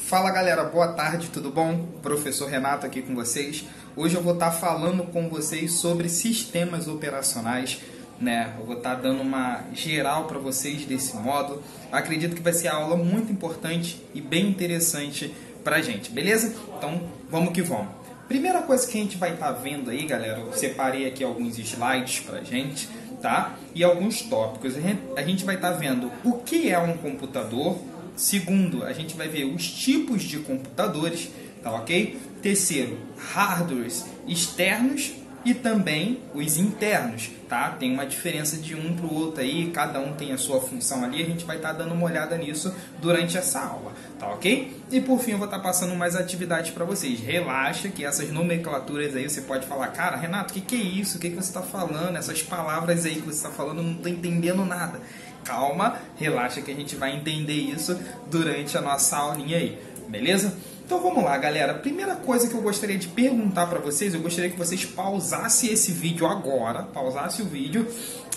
Fala galera, boa tarde, tudo bom? Professor Renato aqui com vocês. Hoje eu vou estar falando com vocês sobre sistemas operacionais, né? Eu vou estar dando uma geral para vocês desse modo. Acredito que vai ser uma aula muito importante e bem interessante pra gente, beleza? Então vamos que vamos. Primeira coisa que a gente vai estar vendo aí, galera, eu separei aqui alguns slides pra gente, tá? E alguns tópicos. A gente vai estar vendo o que é um computador. Segundo, a gente vai ver os tipos de computadores, tá ok? Terceiro, hardwares externos e também os internos, tá? Tem uma diferença de um para o outro aí, cada um tem a sua função ali, a gente vai estar dando uma olhada nisso durante essa aula, tá ok? E por fim eu vou estar passando mais atividades para vocês. Relaxa que essas nomenclaturas aí você pode falar, cara, Renato, o que é isso? O que você está falando? Essas palavras aí que você está falando, eu não estou entendendo nada. Calma, relaxa que a gente vai entender isso durante a nossa aulinha aí, beleza? Então vamos lá, galera. Primeira coisa que eu gostaria de perguntar para vocês, eu gostaria que vocês pausassem esse vídeo agora, pausassem o vídeo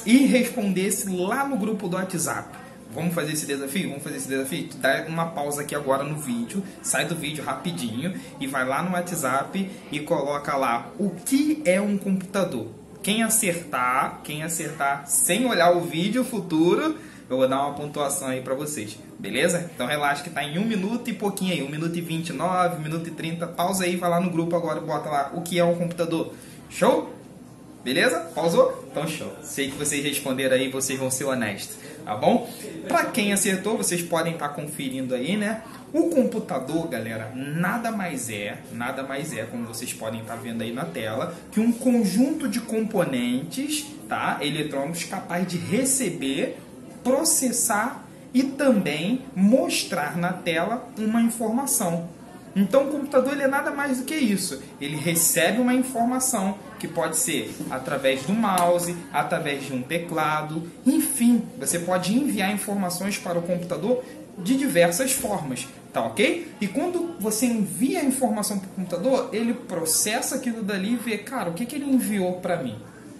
e respondessem lá no grupo do WhatsApp. Vamos fazer esse desafio? Vamos fazer esse desafio? Dá uma pausa aqui agora no vídeo, sai do vídeo rapidinho e vai lá no WhatsApp e coloca lá o que é um computador. Quem acertar sem olhar o vídeo futuro, eu vou dar uma pontuação aí pra vocês, beleza? Então relaxa que tá em 1 minuto e pouquinho aí, 1 minuto e 29, 1 minuto e 30, pausa aí, vai lá no grupo agora e bota lá o que é um computador. Show? Beleza? Pausou? Então show. Sei que vocês responderam aí, vocês vão ser honestos, tá bom? Pra quem acertou, vocês podem estar conferindo aí, né? O computador, galera, nada mais é, como vocês podem estar vendo aí na tela, que um conjunto de componentes, tá? Eletrônicos capaz de receber, processar e também mostrar na tela uma informação. Então o computador ele é nada mais do que isso. Ele recebe uma informação que pode ser através do mouse, através de um teclado, enfim, você pode enviar informações para o computador de diversas formas, tá ok? E quando você envia a informação para o computador, ele processa aquilo dali e vê, cara, o que ele enviou para mim?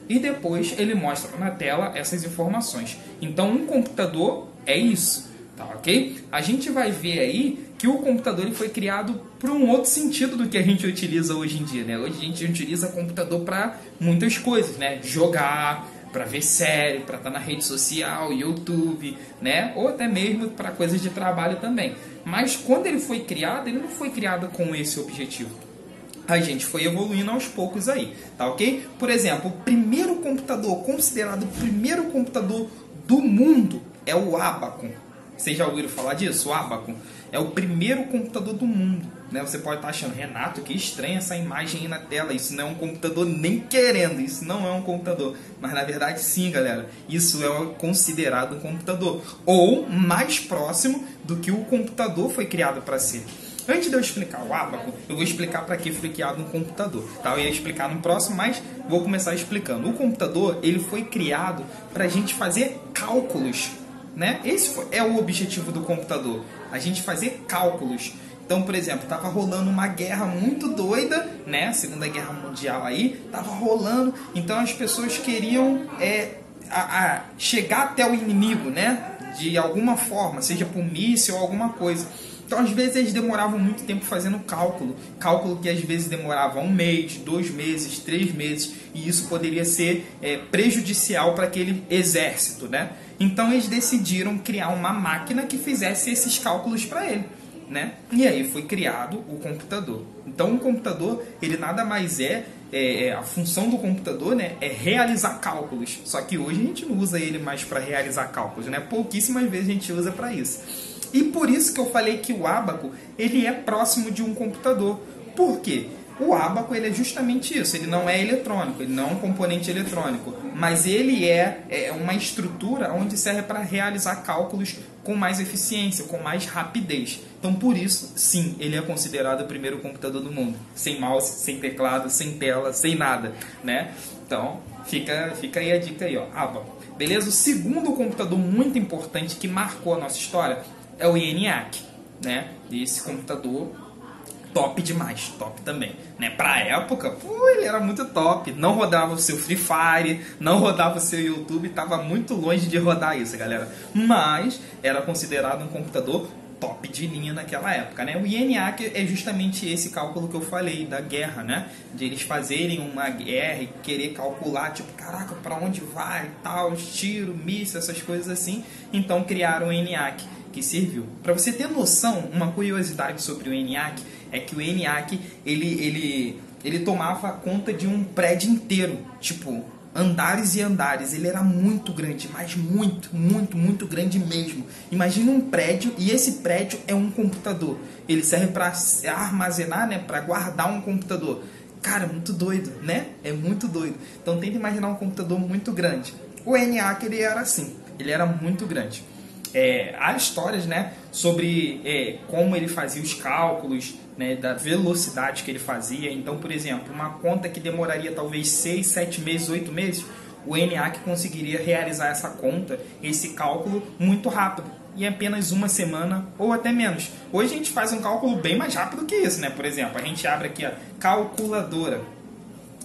E depois ele mostra na tela essas informações. Então um computador é isso, tá ok? A gente vai ver aí que o computador ele foi criado para um outro sentido do que a gente utiliza hoje em dia, né? Hoje a gente utiliza computador para muitas coisas, né? Jogar, para ver série, para estar na rede social, YouTube, né? Ou até mesmo para coisas de trabalho também. Mas quando ele foi criado, ele não foi criado com esse objetivo. A gente foi evoluindo aos poucos aí, tá ok? Por exemplo, o primeiro computador, considerado o primeiro computador do mundo, é o Abacus. Vocês já ouviram falar disso? O Abacus é o primeiro computador do mundo, né? Você pode estar achando, Renato, que estranha essa imagem aí na tela, isso não é um computador nem querendo, isso não é um computador. Mas na verdade sim, galera, isso é considerado um computador, ou mais próximo do que o computador foi criado para ser. Antes de eu explicar o Abacus, eu vou explicar para que foi criado um computador. Tá? Eu ia explicar no próximo, mas vou começar explicando. O computador ele foi criado para a gente fazer cálculos, né? Esse é o objetivo do computador, a gente fazer cálculos. Então, por exemplo, estava rolando uma guerra muito doida, né? Segunda Guerra Mundial aí, estava rolando. Então as pessoas queriam chegar até o inimigo, né? De alguma forma, seja por míssil ou alguma coisa. Então, às vezes, eles demoravam muito tempo fazendo cálculo. Cálculo que, às vezes, demorava 1 mês, 2 meses, 3 meses. E isso poderia ser prejudicial para aquele exército, né? Então, eles decidiram criar uma máquina que fizesse esses cálculos para ele, né? E aí foi criado o computador. Então, o computador, ele nada mais a função do computador, né, é realizar cálculos. Só que hoje a gente não usa ele mais para realizar cálculos, né? Pouquíssimas vezes a gente usa para isso. E por isso que eu falei que o Abacus ele é próximo de um computador. Por quê? O Abacus ele é justamente isso. Ele não é eletrônico, ele não é um componente eletrônico, mas ele é uma estrutura onde serve para realizar cálculos com mais eficiência, com mais rapidez. Então, por isso, sim, ele é considerado o primeiro computador do mundo. Sem mouse, sem teclado, sem tela, sem nada, né? Então, fica aí a dica aí, ó, Abacus. Beleza? O segundo computador muito importante que marcou a nossa história é o ENIAC, né? Esse computador top demais, top também, né? Pra época, ele era muito top. Não rodava o seu Free Fire, não rodava o seu YouTube, tava muito longe de rodar isso, galera. Mas era considerado um computador top de linha naquela época, né? O ENIAC é justamente esse cálculo que eu falei da guerra, né? De eles fazerem uma guerra e querer calcular, tipo, caraca, para onde vai e tal, tiro, míssil, essas coisas assim. Então criaram o ENIAC, que serviu. Para você ter noção, uma curiosidade sobre o ENIAC é que o ENIAC ele tomava conta de um prédio inteiro, tipo, andares e andares. Ele era muito grande, mas muito grande mesmo. Imagina um prédio, e esse prédio é um computador. Ele serve para armazenar, né, para guardar um computador. Cara, muito doido, né? É muito doido. Então tenta imaginar um computador muito grande. O ENIAC, ele era assim, ele era muito grande. Há histórias, né, sobre como ele fazia os cálculos, né, da velocidade que ele fazia. Então, por exemplo, uma conta que demoraria talvez 6, 7 meses, 8 meses, o ENIAC conseguiria realizar essa conta, esse cálculo muito rápido, em apenas uma semana ou até menos. Hoje a gente faz um cálculo bem mais rápido que isso, né? Por exemplo, a gente abre aqui a calculadora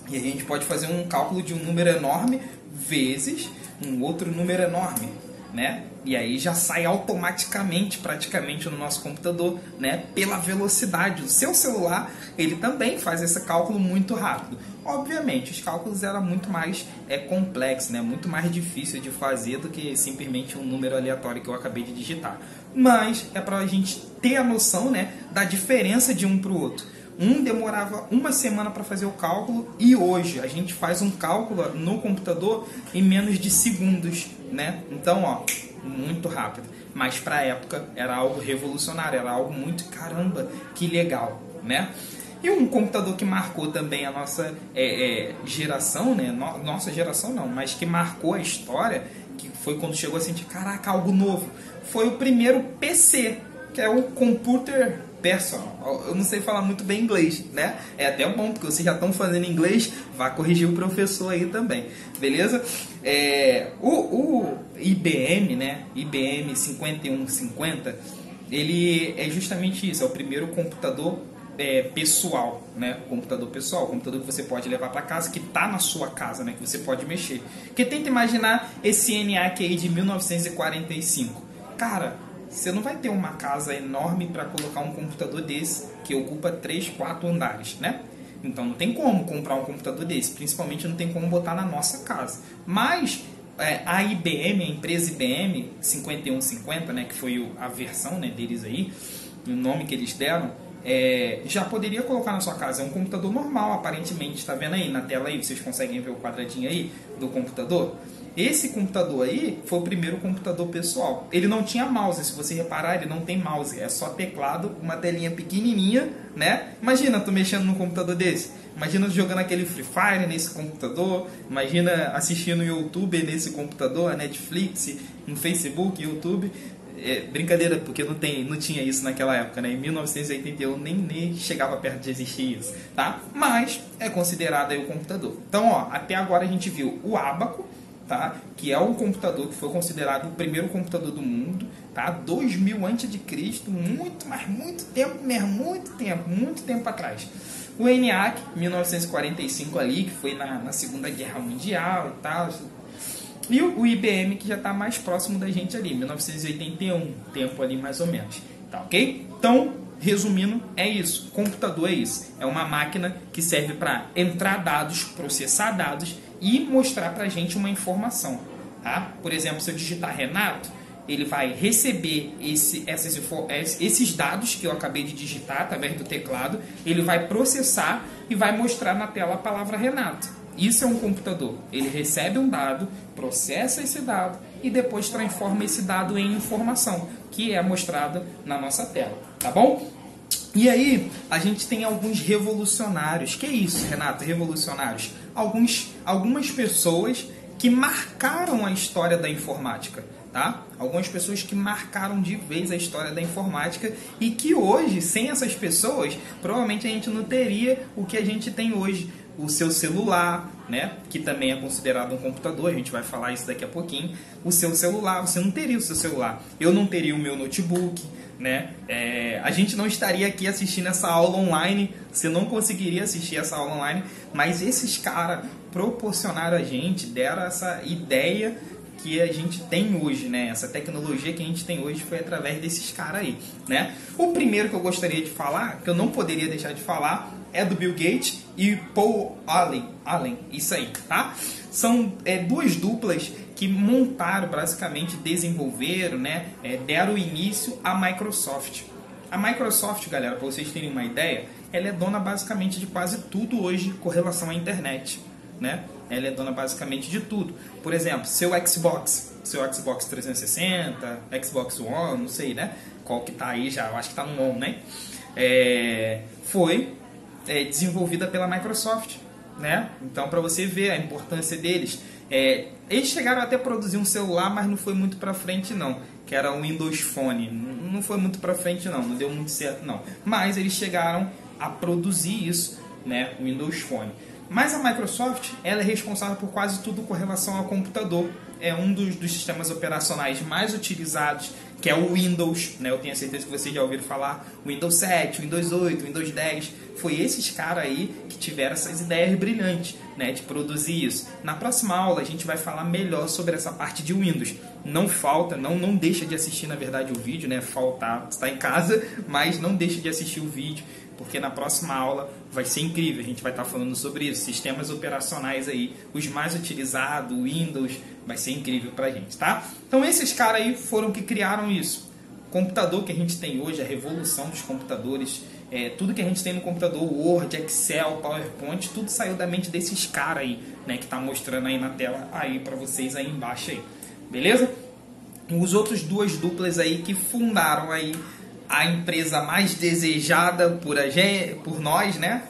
e a gente pode fazer um cálculo de um número enorme vezes um outro número enorme, né? E aí já sai automaticamente, praticamente, no nosso computador, né? Pela velocidade. O seu celular, ele também faz esse cálculo muito rápido. Obviamente, os cálculos eram muito mais complexos, né? Muito mais difícil de fazer do que simplesmente um número aleatório que eu acabei de digitar. Mas é para a gente ter a noção, né, da diferença de um para o outro. Um demorava uma semana para fazer o cálculo e hoje a gente faz um cálculo no computador em menos de segundos, né? Então, ó, muito rápido. Mas para a época era algo revolucionário, era algo muito caramba, que legal, né? E um computador que marcou também a nossa geração, né? Nossa geração não, mas que marcou a história, que foi quando chegou a sentir, caraca, algo novo. Foi o primeiro PC, que é o Computer Personal. Eu não sei falar muito bem inglês, né? É até bom, porque vocês já estão fazendo inglês, vá corrigir o professor aí também, beleza? O IBM, né? IBM 5150, ele é justamente isso, é o primeiro computador pessoal, né? Computador pessoal, computador que você pode levar para casa, que está na sua casa, né? Que você pode mexer. Porque tenta imaginar esse ENIAC aí de 1945. Cara, você não vai ter uma casa enorme para colocar um computador desse que ocupa 3, 4 andares, né? Então não tem como comprar um computador desse, principalmente não tem como botar na nossa casa. Mas a IBM, a empresa IBM 5150, né, que foi a versão, né, deles aí, o nome que eles deram, já poderia colocar na sua casa. É um computador normal, aparentemente, está vendo aí na tela aí, vocês conseguem ver o quadradinho aí do computador? Esse computador aí foi o primeiro computador pessoal. Ele não tinha mouse, se você reparar, ele não tem mouse, é só teclado, uma telinha pequenininha, né? Imagina tu mexendo num computador desse. Imagina jogando aquele Free Fire nesse computador, imagina assistindo YouTube nesse computador, a Netflix, no Facebook, YouTube. Brincadeira, porque não tinha isso naquela época, né? Em 1981 nem chegava perto de existir isso, tá? Mas é considerado aí o computador. Então, ó, até agora a gente viu o Abaco, tá? Que é um computador que foi considerado o primeiro computador do mundo, tá? 2000 a.C., muito tempo mesmo, muito tempo atrás. O ENIAC, 1945 ali, que foi na Segunda Guerra Mundial e tal. E o IBM, que já está mais próximo da gente ali, 1981, tempo ali mais ou menos, tá ok? Então, resumindo, é isso. Computador é isso. É uma máquina que serve para entrar dados, processar dados e mostrar para a gente uma informação, tá? Por exemplo, se eu digitar Renato, ele vai receber esses dados que eu acabei de digitar através do teclado, ele vai processar e vai mostrar na tela a palavra Renato. Isso é um computador. Ele recebe um dado, processa esse dado e depois transforma esse dado em informação, que é mostrada na nossa tela, tá bom? E aí, a gente tem alguns revolucionários. Que é isso, Renato? Revolucionários? Algumas pessoas que marcaram a história da informática, tá? Algumas pessoas que marcaram de vez a história da informática e que hoje, sem essas pessoas, provavelmente a gente não teria o que a gente tem hoje. O seu celular, né, que também é considerado um computador, a gente vai falar isso daqui a pouquinho. O seu celular, você não teria o seu celular. Eu não teria o meu notebook, né? A gente não estaria aqui assistindo essa aula online, você não conseguiria assistir essa aula online, mas esses caras proporcionaram a gente, deram essa ideia que a gente tem hoje, né? Essa tecnologia que a gente tem hoje foi através desses caras aí, né? O primeiro que eu gostaria de falar, que eu não poderia deixar de falar, é do Bill Gates e Paul Allen, isso aí, tá? São duas duplas que montaram, basicamente desenvolveram, né? Deram início à Microsoft. A Microsoft, galera, para vocês terem uma ideia, ela é dona basicamente de quase tudo hoje com relação à internet, né? Ela é dona basicamente de tudo. Por exemplo, seu Xbox 360, Xbox One, não sei, né? Qual que tá aí já, eu acho que tá no One, né? Foi desenvolvida pela Microsoft, né? Então, para você ver a importância deles, eles chegaram até a produzir um celular, mas não foi muito para frente não, que era o Windows Phone. Não foi muito para frente não deu muito certo não. Mas eles chegaram a produzir isso, né? O Windows Phone. Mas a Microsoft, ela é responsável por quase tudo com relação ao computador. É um dos sistemas operacionais mais utilizados, que é o Windows, né? Eu tenho certeza que vocês já ouviram falar. Windows 7, Windows 8, Windows 10. Foi esses caras aí que tiveram essas ideias brilhantes, né? De produzir isso. Na próxima aula a gente vai falar melhor sobre essa parte de Windows. Não falta, não deixa de assistir, na verdade, o vídeo, né? Faltar, está em casa, mas não deixa de assistir o vídeo, porque na próxima aula vai ser incrível. A gente vai estar falando sobre isso, sistemas operacionais aí, os mais utilizados, Windows, vai ser incrível pra gente, tá? Então esses caras aí foram que criaram isso. O computador que a gente tem hoje, a revolução dos computadores, tudo que a gente tem no computador, Word, Excel, PowerPoint, tudo saiu da mente desses caras aí, né? Que tá mostrando aí na tela aí pra vocês aí embaixo aí, beleza? Os outros duas duplas aí que fundaram aí a empresa mais desejada por nós, né?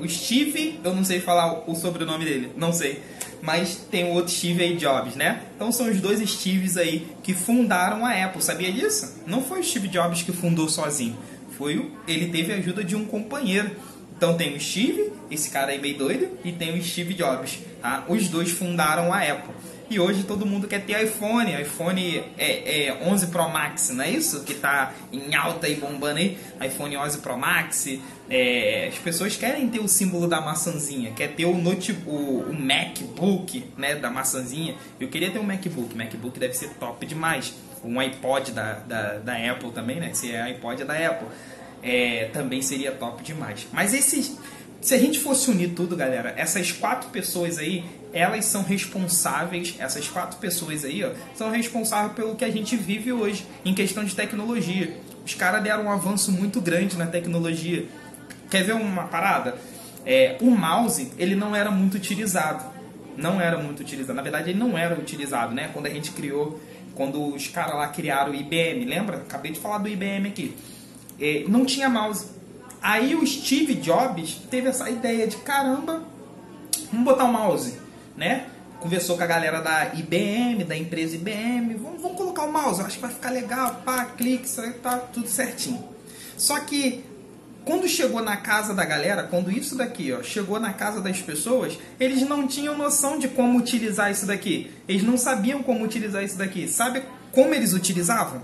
O Steve, eu não sei falar o sobrenome dele, não sei. Mas tem o outro Steve aí, Jobs, né? Então são os dois Steves aí que fundaram a Apple, sabia disso? Não foi o Steve Jobs que fundou sozinho. Ele teve a ajuda de um companheiro. Então tem o Steve, esse cara aí meio doido, e tem o Steve Jobs, tá? Os dois fundaram a Apple. E hoje todo mundo quer ter iPhone 11 Pro Max, não é isso? Que tá em alta e bombando aí, iPhone 11 Pro Max. As pessoas querem ter o símbolo da maçãzinha, quer ter o MacBook, né, da maçãzinha. Eu queria ter um MacBook deve ser top demais. Um iPod da Apple também, né? Se é iPod é da Apple. Também seria top demais. Mas se a gente fosse unir tudo, galera, essas quatro pessoas aí, elas são responsáveis, essas quatro pessoas aí, ó, são responsáveis pelo que a gente vive hoje, em questão de tecnologia. Os caras deram um avanço muito grande na tecnologia. Quer ver uma parada? O mouse, ele não era muito utilizado. Na verdade, ele não era utilizado, né? Quando os caras lá criaram o IBM, lembra? Acabei de falar do IBM aqui. Não tinha mouse. Aí o Steve Jobs teve essa ideia de, caramba, vamos botar um mouse, né? Conversou com a galera da IBM, da empresa IBM, vamos colocar o mouse, eu acho que vai ficar legal, pá, clique, isso aí tá tudo certinho. Só que quando chegou na casa da galera, quando isso daqui, ó, chegou na casa das pessoas, eles não tinham noção de como utilizar isso daqui. Eles não sabiam como utilizar isso daqui. Sabe como eles utilizavam?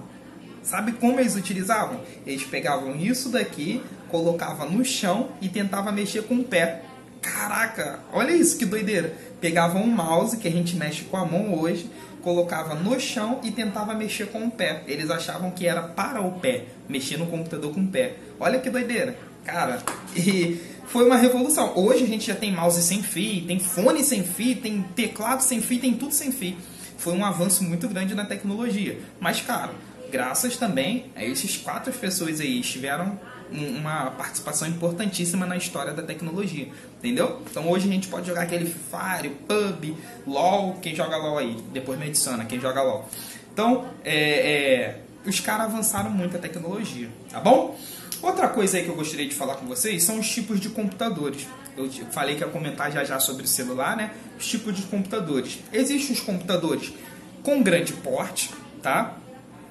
Eles pegavam isso daqui, colocavam no chão e tentavam mexer com o pé. Caraca, olha isso, que doideira. Pegavam um mouse, que a gente mexe com a mão hoje, colocava no chão e tentava mexer com o pé. Eles achavam que era para o pé, mexer no computador com o pé. Olha que doideira, cara. E foi uma revolução. Hoje a gente já tem mouse sem fio, tem fone sem fio, tem teclado sem fio, tem tudo sem fio. Foi um avanço muito grande na tecnologia. Mas, cara, graças também a esses quatro pessoas aí, tiveram uma participação importantíssima na história da tecnologia, entendeu? Então hoje a gente pode jogar aquele Free Fire, PUBG, LOL, quem joga LOL aí, depois me adiciona, quem joga LOL. Então, os caras avançaram muito a tecnologia, tá bom? Outra coisa aí que eu gostaria de falar com vocês são os tipos de computadores. Eu falei que ia comentar já sobre o celular, né? Os tipos de computadores. Existem os computadores com grande porte, tá?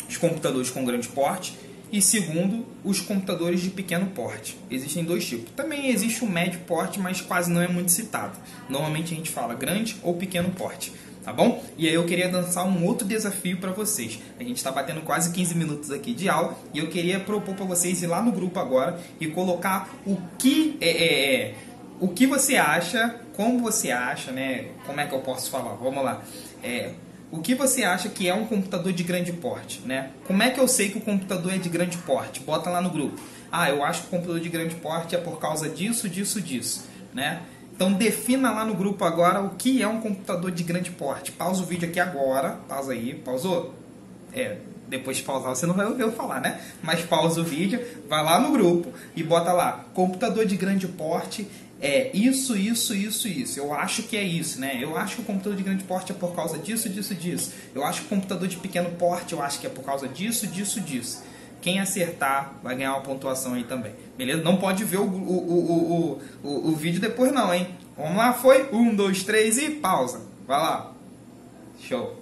Os computadores com grande porte. E segundo, os computadores de pequeno porte. Existem dois tipos. Também existe o médio porte, mas quase não é muito citado. Normalmente a gente fala grande ou pequeno porte, tá bom? E aí eu queria lançar um outro desafio para vocês. A gente está batendo quase 15 minutos aqui de aula e eu queria propor para vocês ir lá no grupo agora e colocar o que você acha, como você acha, né? Como é que eu posso falar? Vamos lá. o que você acha que é um computador de grande porte, né? Como é que eu sei que o computador é de grande porte? Bota lá no grupo. Ah, eu acho que o computador de grande porte é por causa disso, disso, disso, né? Então defina lá no grupo agora o que é um computador de grande porte. Pausa o vídeo aqui agora. Pausa aí. Pausou? Depois de pausar você não vai ouvir eu falar, né? Mas pausa o vídeo, vai lá no grupo e bota lá, computador de grande porte é isso, isso, isso, isso. Eu acho que é isso, né? Eu acho que o computador de grande porte é por causa disso, disso, disso. Eu acho que o computador de pequeno porte, eu acho que é por causa disso, disso, disso. Quem acertar vai ganhar uma pontuação aí também. Beleza? Não pode ver o vídeo depois não, hein? Vamos lá, foi? 1, 2, 3 e pausa. Vai lá. Show.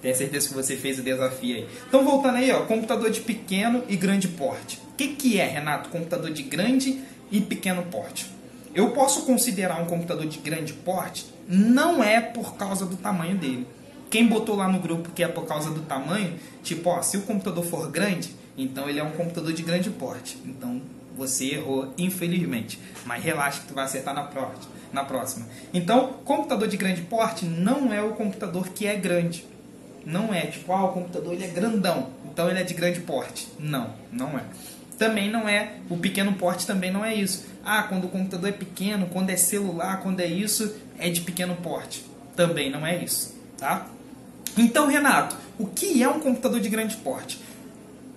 Tenho certeza que você fez o desafio aí. Então, voltando aí, ó, computador de pequeno e grande porte. O que é, Renato, computador de grande e pequeno porte? Eu posso considerar um computador de grande porte, não é por causa do tamanho dele. Quem botou lá no grupo que é por causa do tamanho, tipo, ó, se o computador for grande, então ele é um computador de grande porte. Então, você errou, infelizmente. Mas relaxa que tu vai acertar na próxima. Então, computador de grande porte não é o computador que é grande. Não é tipo, o computador ele é grandão, então ele é de grande porte. Não, não é. Também não é, o pequeno porte também não é isso. Quando o computador é pequeno, quando é celular, quando é isso, é de pequeno porte. Também não é isso, tá? Então, Renato, o que é um computador de grande porte?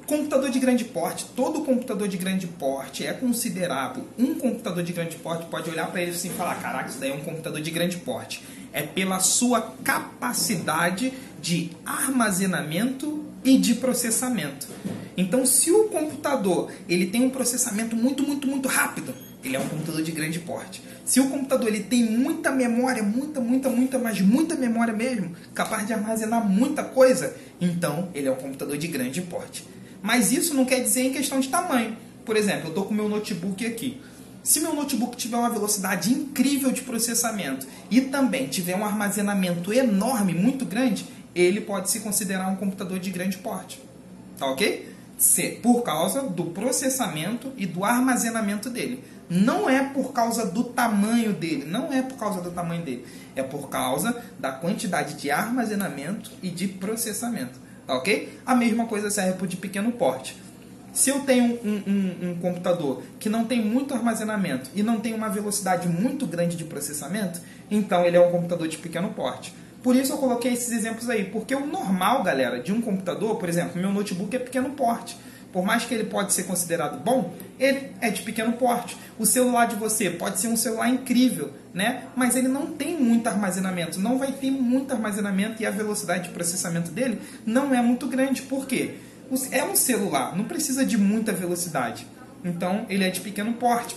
Computador de grande porte, todo computador de grande porte é considerado um computador de grande porte. Pode olhar para ele assim e falar, caraca, isso daí é um computador de grande porte. É pela sua capacidade de armazenamento e de processamento. Então, se o computador ele tem um processamento muito rápido, ele é um computador de grande porte. Se o computador ele tem muita memória, mas muita memória mesmo, capaz de armazenar muita coisa, então ele é um computador de grande porte. Mas isso não quer dizer em questão de tamanho. Por exemplo, eu estou com o meu notebook aqui. Se meu notebook tiver uma velocidade incrível de processamento e também tiver um armazenamento enorme, muito grande, ele pode se considerar um computador de grande porte. Tá ok? Por causa do processamento e do armazenamento dele. Não é por causa do tamanho dele. Não é por causa do tamanho dele. É por causa da quantidade de armazenamento e de processamento. Tá ok? A mesma coisa serve para o de pequeno porte. Se eu tenho um computador que não tem muito armazenamento e não tem uma velocidade muito grande de processamento, então ele é um computador de pequeno porte. Por isso eu coloquei esses exemplos aí, porque o normal, galera, de um computador, por exemplo, meu notebook é pequeno porte. Por mais que ele pode ser considerado bom, ele é de pequeno porte. O celular de você pode ser um celular incrível, né? Mas ele não tem muito armazenamento, não vai ter muito armazenamento e a velocidade de processamento dele não é muito grande. Por quê? É um celular, não precisa de muita velocidade. Então, ele é de pequeno porte.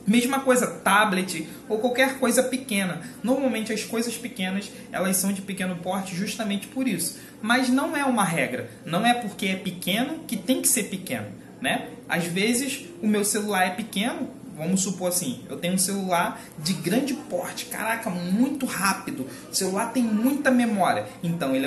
Mesma coisa, tablet ou qualquer coisa pequena. Normalmente as coisas pequenas, elas são de pequeno porte justamente por isso. Mas não é uma regra. Não é porque é pequeno que tem que ser pequeno, né? Às vezes o meu celular é pequeno, vamos supor assim, eu tenho um celular de grande porte, caraca, muito rápido. O celular tem muita memória. Então ele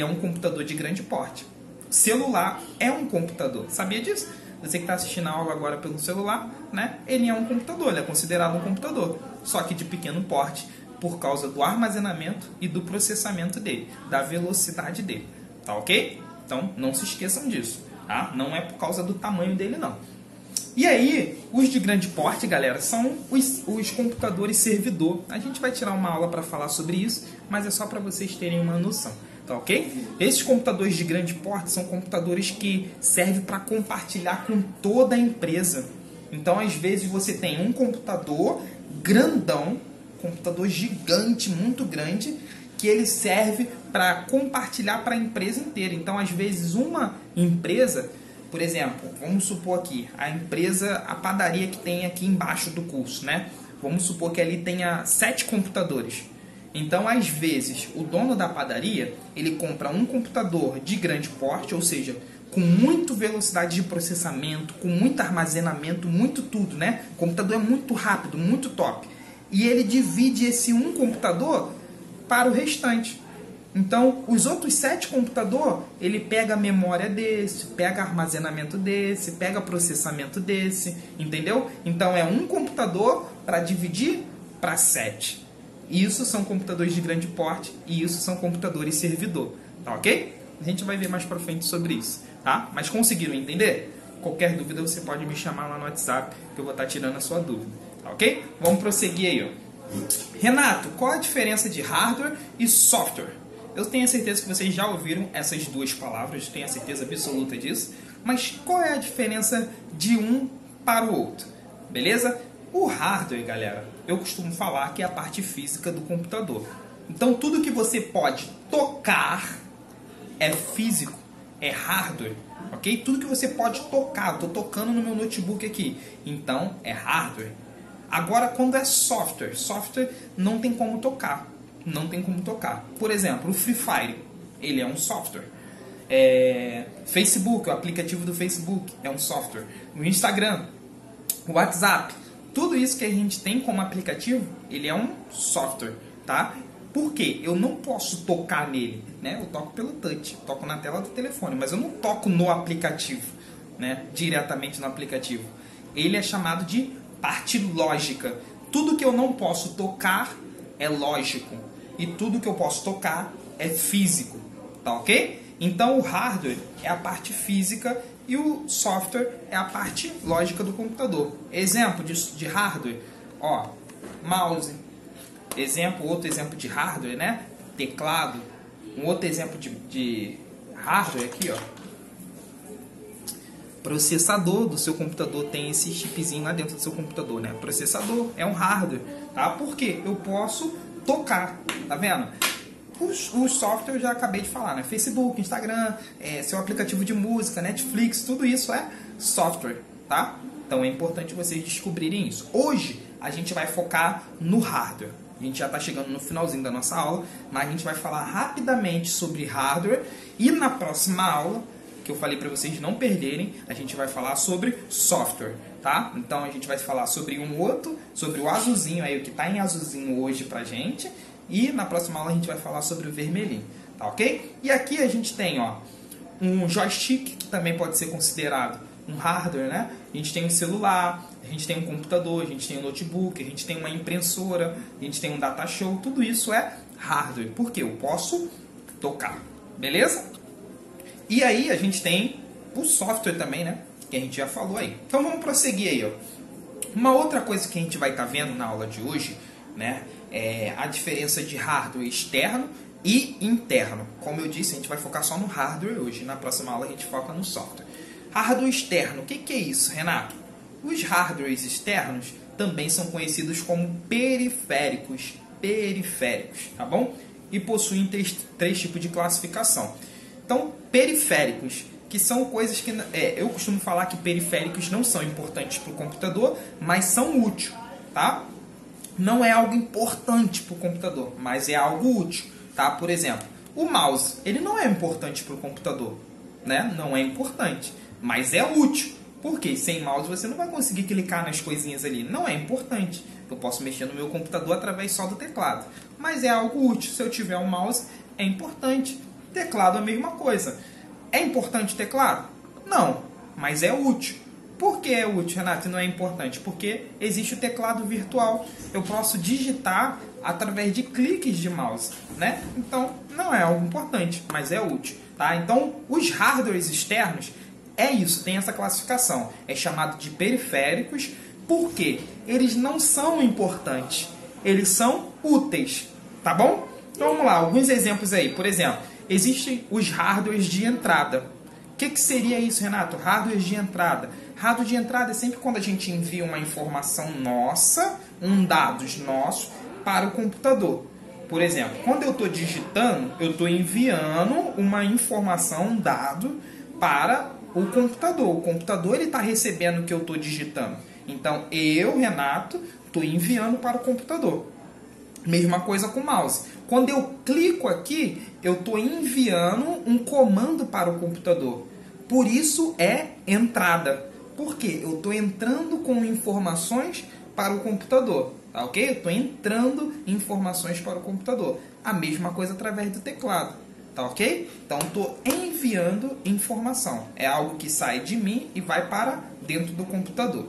é um computador de grande porte. Celular é um computador. Sabia disso? Você que está assistindo a aula agora pelo celular, né? Ele é um computador, ele é considerado um computador, só que de pequeno porte, por causa do armazenamento e do processamento dele, da velocidade dele, tá ok? Então, não se esqueçam disso, tá? Não é por causa do tamanho dele, não. E aí, os de grande porte, galera, são os computadores servidor. A gente vai tirar uma aula para falar sobre isso, mas é só para vocês terem uma noção. Tá ok? Esses computadores de grande porte são computadores que servem para compartilhar com toda a empresa. Então, às vezes, você tem um computador grandão, computador gigante, muito grande, que ele serve para compartilhar para a empresa inteira. Então, às vezes, uma empresa, por exemplo, vamos supor aqui, a padaria que tem aqui embaixo do curso, né? Vamos supor que ali tenha 7 computadores. Então, às vezes, o dono da padaria, ele compra um computador de grande porte, ou seja, com muita velocidade de processamento, com muito armazenamento, muito tudo, né? O computador é muito rápido, muito top. E ele divide esse um computador para o restante. Então, os outros 7 computadores, ele pega a memória desse, pega armazenamento desse, pega processamento desse, entendeu? Então, é um computador para dividir para 7. Isso são computadores de grande porte e isso são computadores servidor, tá ok? A gente vai ver mais pra frente sobre isso, tá? Mas conseguiram entender? Qualquer dúvida você pode me chamar lá no WhatsApp que eu vou estar tirando a sua dúvida, tá ok? Vamos prosseguir aí, ó. Renato, qual a diferença de hardware e software? Eu tenho a certeza que vocês já ouviram essas duas palavras, tenho a certeza absoluta disso, mas qual é a diferença de um para o outro? Beleza? O hardware, galera, eu costumo falar que é a parte física do computador. Então, tudo que você pode tocar é físico, é hardware, ok? Tudo que você pode tocar, estou tocando no meu notebook aqui, então é hardware. Agora, quando é software, software não tem como tocar, não tem como tocar. Por exemplo, o Free Fire, ele é um software. Facebook, o aplicativo do Facebook é um software. O Instagram, o WhatsApp, tudo isso que a gente tem como aplicativo, ele é um software, tá? Por quê? Eu não posso tocar nele, né? Eu toco pelo touch, toco na tela do telefone, mas eu não toco no aplicativo, né? Diretamente no aplicativo. Ele é chamado de parte lógica. Tudo que eu não posso tocar é lógico e tudo que eu posso tocar é físico, tá ok? Então o hardware é a parte física e o software é a parte lógica do computador. Exemplo de hardware, ó, mouse. Outro exemplo de hardware, né? Teclado. Um outro exemplo de hardware aqui, ó. Processador do seu computador, tem esse chipzinho lá dentro do seu computador, né? Processador é um hardware, tá? Por quê? Eu posso tocar, tá vendo? O software eu já acabei de falar, né? Facebook, Instagram, seu aplicativo de música, Netflix, tudo isso é software, tá? Então é importante vocês descobrirem isso. Hoje a gente vai focar no hardware. A gente já está chegando no finalzinho da nossa aula, mas a gente vai falar rapidamente sobre hardware e na próxima aula, que eu falei para vocês não perderem, a gente vai falar sobre software, tá? Então a gente vai falar sobre sobre o azulzinho aí, o que está em azulzinho hoje pra gente, e na próxima aula a gente vai falar sobre o vermelhinho, tá ok? E aqui a gente tem, ó, um joystick, que também pode ser considerado um hardware, né? A gente tem um celular, a gente tem um computador, a gente tem um notebook, a gente tem uma impressora, a gente tem um data show, tudo isso é hardware, porque eu posso tocar, beleza? E aí a gente tem o software também, né? Que a gente já falou aí. Então vamos prosseguir aí, ó. Uma outra coisa que a gente vai estar vendo na aula de hoje, né? É a diferença de hardware externo e interno. Como eu disse, a gente vai focar só no hardware hoje. Na próxima aula a gente foca no software. Hardware externo, o que é isso, Renato? Os hardwares externos também são conhecidos como periféricos, tá bom? E possuem três tipos de classificação. Então, periféricos, que são coisas que... eu costumo falar que periféricos não são importantes para o computador, mas são úteis, tá? Não é algo importante para o computador, mas é algo útil, tá? Por exemplo, o mouse, ele não é importante para o computador, né? Não é importante, mas é útil. Porque sem mouse você não vai conseguir clicar nas coisinhas ali. Não é importante. Eu posso mexer no meu computador através só do teclado. Mas é algo útil. Se eu tiver um mouse, é importante. Teclado é a mesma coisa. É importante o teclado? Não, mas é útil. Por que é útil, Renato, e não é importante? Porque existe o teclado virtual. Eu posso digitar através de cliques de mouse, né? Então, não é algo importante, mas é útil, tá? Então, os hardwares externos é isso, tem essa classificação. É chamado de periféricos porque eles não são importantes, eles são úteis, tá bom? Então vamos lá, alguns exemplos aí. Por exemplo, existem os hardwares de entrada. O que seria isso, Renato? Hardwares de entrada. Hardware de entrada é sempre quando a gente envia uma informação nossa, dados nossos, para o computador. Por exemplo, quando eu estou digitando, eu estou enviando uma informação, um dado, para o computador. O computador está recebendo o que eu estou digitando. Então, eu, Renato, estou enviando para o computador. Mesma coisa com o mouse. Quando eu clico aqui, eu estou enviando um comando para o computador. Por isso é entrada. Por quê? Eu estou entrando com informações para o computador. Tá ok? Eu estou entrando informações para o computador. A mesma coisa através do teclado. Tá ok? Então, estou enviando informação. É algo que sai de mim e vai para dentro do computador.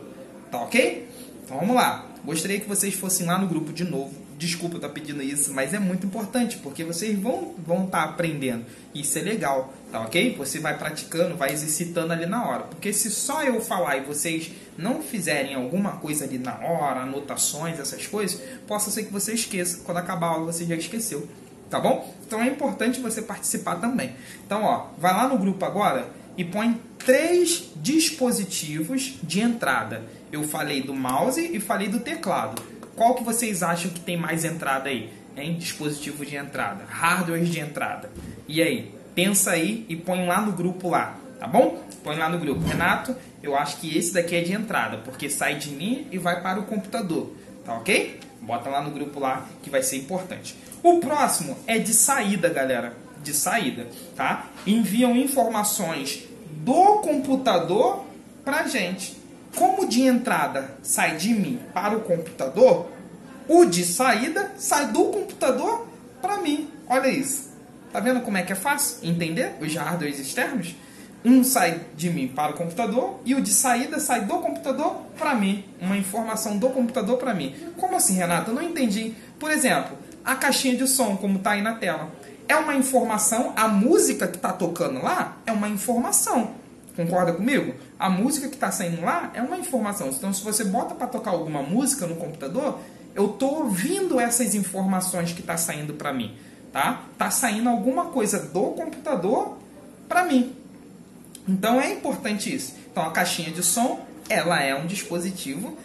Tá ok? Então, vamos lá. Gostaria que vocês fossem lá no grupo de novo, Desculpa eu estar pedindo isso, mas é muito importante, porque vocês vão estar aprendendo. Isso é legal, tá ok? Você vai praticando, vai exercitando ali na hora. Porque se só eu falar e vocês não fizerem alguma coisa ali na hora, anotações, essas coisas, possa ser que você esqueça. Quando acabar a aula você já esqueceu, tá bom? Então é importante você participar também. Então, ó, vai lá no grupo agora e põe 3 dispositivos de entrada. Eu falei do mouse e falei do teclado. Qual que vocês acham que tem mais entrada aí? Em dispositivo de entrada, hardware de entrada. E aí? Pensa aí e põe lá no grupo lá, tá bom? Põe lá no grupo. Renato, eu acho que esse daqui é de entrada, porque sai de mim e vai para o computador. Tá ok? Bota lá no grupo lá que vai ser importante. O próximo é de saída, galera. De saída, tá? Enviam informações do computador pra gente. Como de entrada sai de mim para o computador, o de saída sai do computador para mim. Olha isso. Tá vendo como é que é fácil entender os hardwares externos? Um sai de mim para o computador e o de saída sai do computador para mim. Uma informação do computador para mim. Como assim, Renato? Eu não entendi. Por exemplo, a caixinha de som, como está aí na tela. É uma informação, a música que está tocando lá é uma informação. Concorda comigo? A música que está saindo lá é uma informação. Então, se você bota para tocar alguma música no computador, eu estou ouvindo essas informações que está saindo para mim. Tá? Tá saindo alguma coisa do computador para mim. Então, é importante isso. Então, a caixinha de som, ela é um dispositivo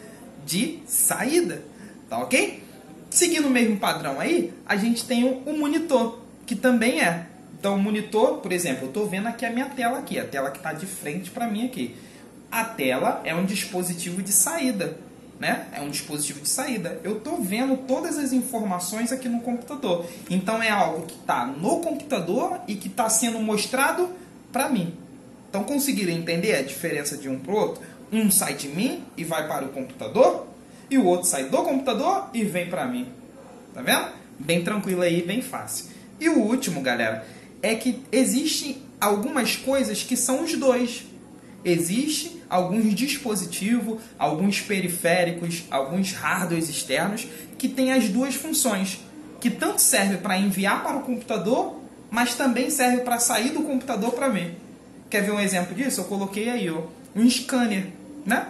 de saída. Tá ok? Seguindo o mesmo padrão aí, a gente tem o monitor, que também é. Então, o monitor, por exemplo, eu estou vendo aqui a minha tela aqui, a tela que está de frente para mim aqui. A tela é um dispositivo de saída, né? É um dispositivo de saída. Eu estou vendo todas as informações aqui no computador. Então, é algo que está no computador e que está sendo mostrado para mim. Então, conseguiram entender a diferença de um para o outro? Um sai de mim e vai para o computador, e o outro sai do computador e vem para mim. Tá vendo? Bem tranquilo aí, bem fácil. E o último, galera, é que existem algumas coisas que são os dois. Existem alguns dispositivos, alguns periféricos, alguns hardwares externos que têm as duas funções, que tanto serve para enviar para o computador, mas também serve para sair do computador para mim. Quer ver um exemplo disso? Eu coloquei aí, ó, um scanner, né?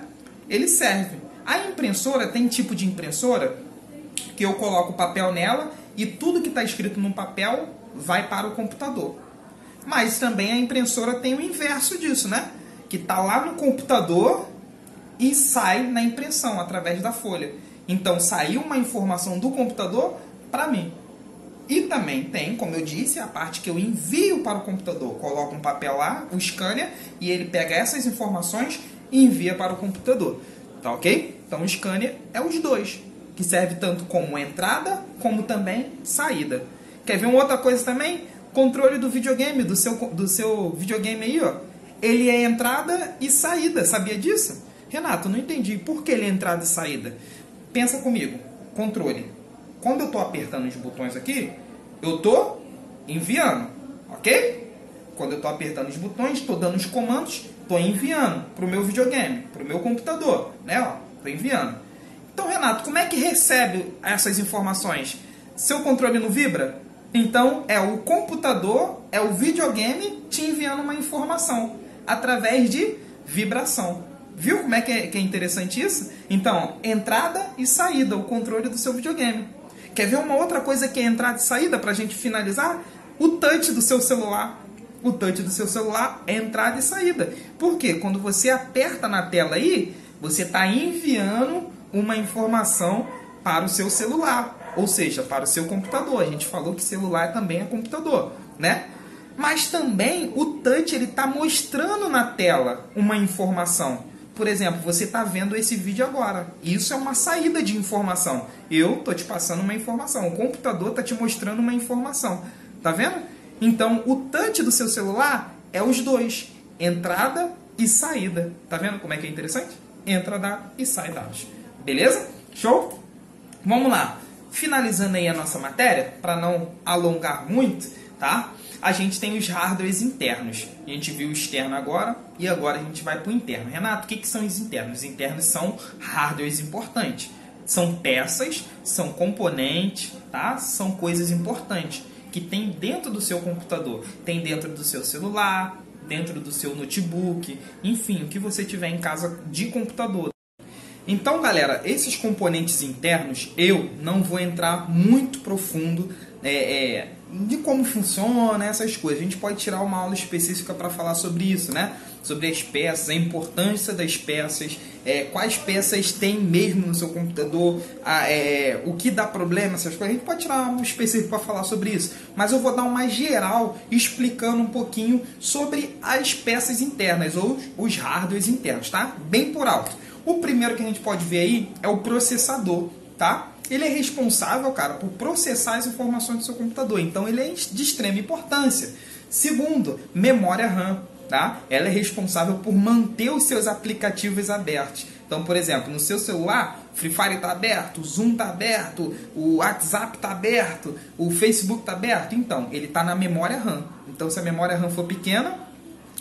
Ele serve. A impressora tem tipo de impressora que eu coloco o papel nela e tudo que está escrito no papel vai para o computador. Mas também a impressora tem o inverso disso, né? Que está lá no computador e sai na impressão através da folha. Então saiu uma informação do computador para mim. E também tem, como eu disse, a parte que eu envio para o computador. Coloco um papel lá, o scanner, e ele pega essas informações e envia para o computador. Tá ok? Então o scanner é os dois, que serve tanto como entrada, como também saída. Quer ver uma outra coisa também? Controle do videogame, do seu videogame aí, ó. Ele é entrada e saída, sabia disso? Renato, não entendi. Por que ele é entrada e saída? Pensa comigo. Controle. Quando eu estou apertando os botões aqui, eu estou enviando, ok? Quando eu estou apertando os botões, estou dando os comandos, estou enviando para o meu videogame, para o meu computador, né? Estou enviando. Então, Renato, como é que recebe essas informações? Seu controle não vibra? Então, é o computador, é o videogame te enviando uma informação através de vibração. Viu como é que é interessante isso? Então, entrada e saída, o controle do seu videogame. Quer ver uma outra coisa que é entrada e saída para a gente finalizar? O touch do seu celular. O touch do seu celular é entrada e saída. Por quê? Quando você aperta na tela aí, você está enviando uma informação para o seu celular, ou seja, para o seu computador. A gente falou que celular também é computador, né? Mas também o touch ele está mostrando na tela uma informação. Por exemplo, você está vendo esse vídeo agora. Isso é uma saída de informação. Eu estou te passando uma informação. O computador está te mostrando uma informação. Tá vendo? Então, o touch do seu celular é os dois. Entrada e saída. Tá vendo como é que é interessante? Entra dados e sai dados. Beleza? Show? Vamos lá. Finalizando aí a nossa matéria, para não alongar muito, tá? A gente tem os hardwares internos. A gente viu o externo agora e agora a gente vai para o interno. Renato, o que são os internos? Os internos são hardwares importantes. São peças, são componentes, tá? São coisas importantes que tem dentro do seu computador, tem dentro do seu celular, dentro do seu notebook, enfim, o que você tiver em casa de computador. Então, galera, esses componentes internos, eu não vou entrar muito profundo de como funciona essas coisas. A gente pode tirar uma aula específica para falar sobre isso, né? Sobre as peças, a importância das peças, quais peças tem mesmo no seu computador, o que dá problema, essas coisas. A gente pode tirar um específico para falar sobre isso, mas eu vou dar uma geral explicando um pouquinho sobre as peças internas ou os hardwares internos, tá? Bem por alto. O primeiro que a gente pode ver aí é o processador, tá? Ele é responsável, cara, por processar as informações do seu computador. Então, ele é de extrema importância. Segundo, memória RAM, tá? Ela é responsável por manter os seus aplicativos abertos. Então, por exemplo, no seu celular, Free Fire está aberto, o Zoom está aberto, o WhatsApp está aberto, o Facebook está aberto. Então, ele está na memória RAM. Então, se a memória RAM for pequena,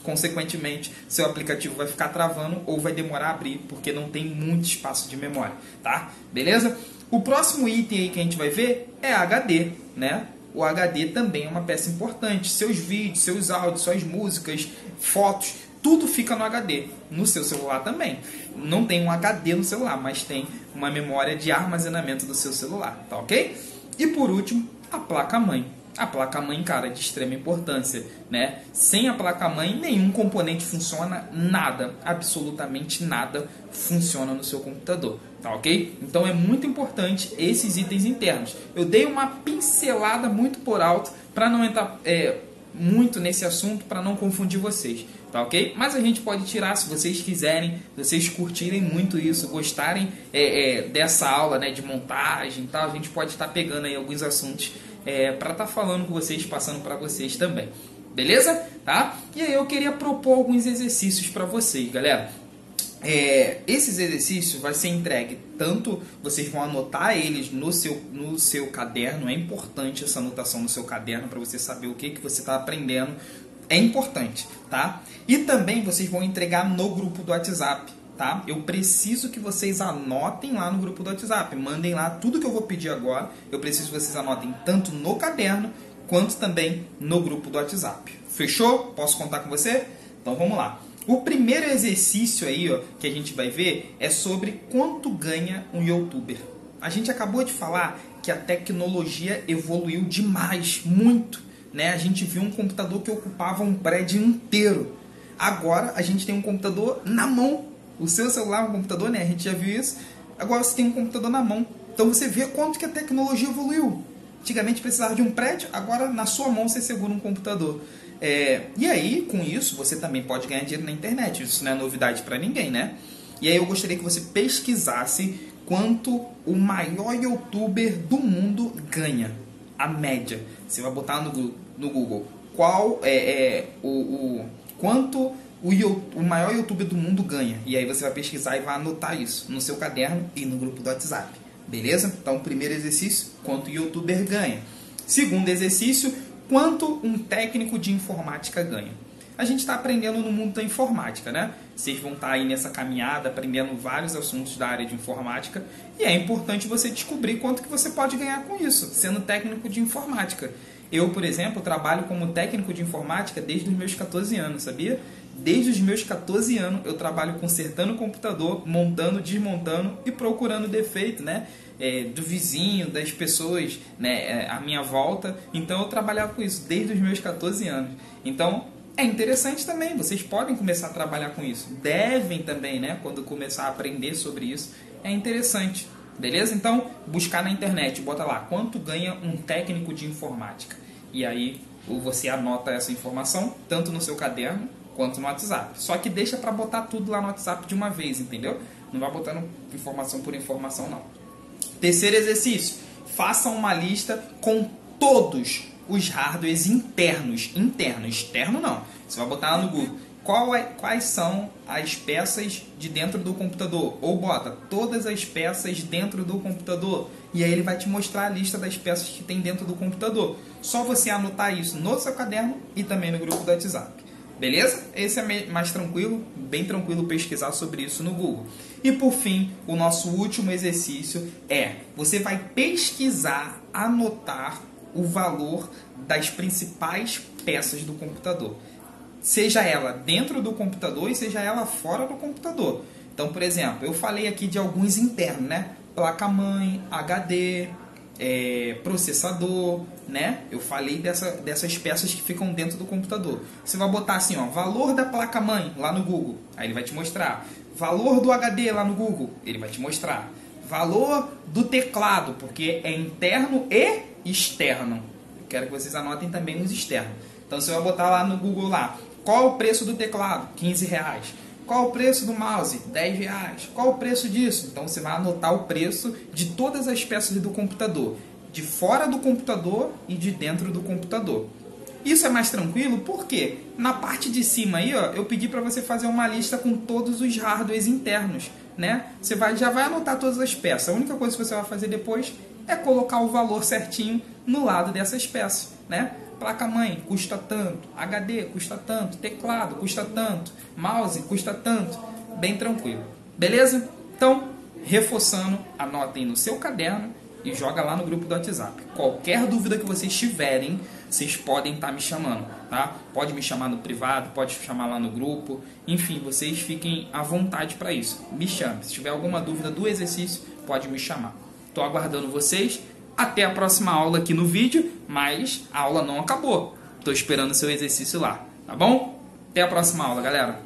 consequentemente, seu aplicativo vai ficar travando ou vai demorar a abrir, porque não tem muito espaço de memória, tá? Beleza? O próximo item aí que a gente vai ver é HD, né? O HD também é uma peça importante. Seus vídeos, seus áudios, suas músicas, fotos, tudo fica no HD. No seu celular também. Não tem um HD no celular, mas tem uma memória de armazenamento do seu celular, tá ok? E por último, a placa-mãe. A placa-mãe, cara, é de extrema importância, né? Sem a placa-mãe, nenhum componente funciona, nada, absolutamente nada funciona no seu computador, tá ok? Então é muito importante esses itens internos. Eu dei uma pincelada muito por alto para não entrar muito nesse assunto, para não confundir vocês, tá ok? Mas a gente pode tirar, se vocês quiserem, se vocês curtirem muito isso, gostarem dessa aula, né, de montagem e tal, a gente pode estar pegando aí alguns assuntos para estar falando com vocês, passando para vocês também, beleza? Tá? E aí eu queria propor alguns exercícios para vocês, galera. Esses exercícios vai ser entregue, tanto vocês vão anotar eles no seu caderno, é importante essa anotação no seu caderno para você saber o que você está aprendendo, é importante, tá? E também vocês vão entregar no grupo do WhatsApp, tá? Eu preciso que vocês anotem lá no grupo do WhatsApp, mandem lá tudo que eu vou pedir agora, eu preciso que vocês anotem tanto no caderno, quanto também no grupo do WhatsApp. Fechou? Posso contar com você? Então vamos lá. O primeiro exercício aí, ó, que a gente vai ver é sobre quanto ganha um youtuber. A gente acabou de falar que a tecnologia evoluiu demais, muito, né? A gente viu um computador que ocupava um prédio inteiro. Agora a gente tem um computador na mão. O seu celular é um computador, né? A gente já viu isso. Agora você tem um computador na mão. Então você vê quanto que a tecnologia evoluiu. Antigamente precisava de um prédio, agora na sua mão você segura um computador. E aí, com isso, você também pode ganhar dinheiro na internet. Isso não é novidade para ninguém, né? E aí eu gostaria que você pesquisasse quanto o maior youtuber do mundo ganha. A média. Você vai botar no Google qual quanto o maior youtuber do mundo ganha. E aí você vai pesquisar e vai anotar isso no seu caderno e no grupo do WhatsApp. Beleza? Então, primeiro exercício, quanto o youtuber ganha. Segundo exercício, quanto um técnico de informática ganha. A gente está aprendendo no mundo da informática, né? Vocês vão estar aí nessa caminhada, aprendendo vários assuntos da área de informática. E é importante você descobrir quanto que você pode ganhar com isso, sendo técnico de informática. Eu, por exemplo, trabalho como técnico de informática desde os meus 14 anos, sabia? Desde os meus 14 anos eu trabalho consertando o computador, montando, desmontando e procurando defeito, né? Do vizinho, das pessoas, né? À minha volta. Então eu trabalhava com isso desde os meus 14 anos. Então é interessante também, vocês podem começar a trabalhar com isso. Devem também, né? Quando começar a aprender sobre isso, é interessante. Beleza? Então, buscar na internet, bota lá, quanto ganha um técnico de informática? E aí você anota essa informação, tanto no seu caderno, quanto no WhatsApp. Só que deixa para botar tudo lá no WhatsApp de uma vez, entendeu? Não vai botando informação por informação, não. Terceiro exercício, faça uma lista com todos os hardwares internos. Externo não. Você vai botar lá no Google. Quais são as peças de dentro do computador? Ou bota todas as peças dentro do computador. E aí ele vai te mostrar a lista das peças que tem dentro do computador. Só você anotar isso no seu caderno e também no grupo do WhatsApp. Beleza? Esse é mais tranquilo, bem tranquilo pesquisar sobre isso no Google. E por fim, o nosso último exercício é: você vai pesquisar, anotar o valor das principais peças do computador. Seja ela dentro do computador e seja ela fora do computador. Então, por exemplo, eu falei aqui de alguns internos, né? Placa-mãe, HD, processador, né? Eu falei dessas peças que ficam dentro do computador. Você vai botar assim, ó, valor da placa-mãe lá no Google, aí ele vai te mostrar. Valor do HD lá no Google, ele vai te mostrar. Valor do teclado, porque é interno e externo. Eu quero que vocês anotem também os externos. Então você vai botar lá no Google lá, qual o preço do teclado? R$15. Qual o preço do mouse? R$10. Qual o preço disso? Então você vai anotar o preço de todas as peças do computador, de fora do computador e de dentro do computador. Isso é mais tranquilo porque na parte de cima aí, ó, eu pedi para você fazer uma lista com todos os hardwares internos, né? Você já vai anotar todas as peças. A única coisa que você vai fazer depois é colocar o valor certinho no lado dessas peças, né? Placa-mãe custa tanto, HD custa tanto, teclado custa tanto, mouse custa tanto, bem tranquilo. Beleza? Então, reforçando, anotem no seu caderno e joga lá no grupo do WhatsApp. Qualquer dúvida que vocês tiverem, vocês podem estar me chamando, tá? Pode me chamar no privado, pode chamar lá no grupo, enfim, vocês fiquem à vontade para isso. Me chame. Se tiver alguma dúvida do exercício, pode me chamar. Estou aguardando vocês. Até a próxima aula aqui no vídeo, mas a aula não acabou. Estou esperando o seu exercício lá, tá bom? Até a próxima aula, galera.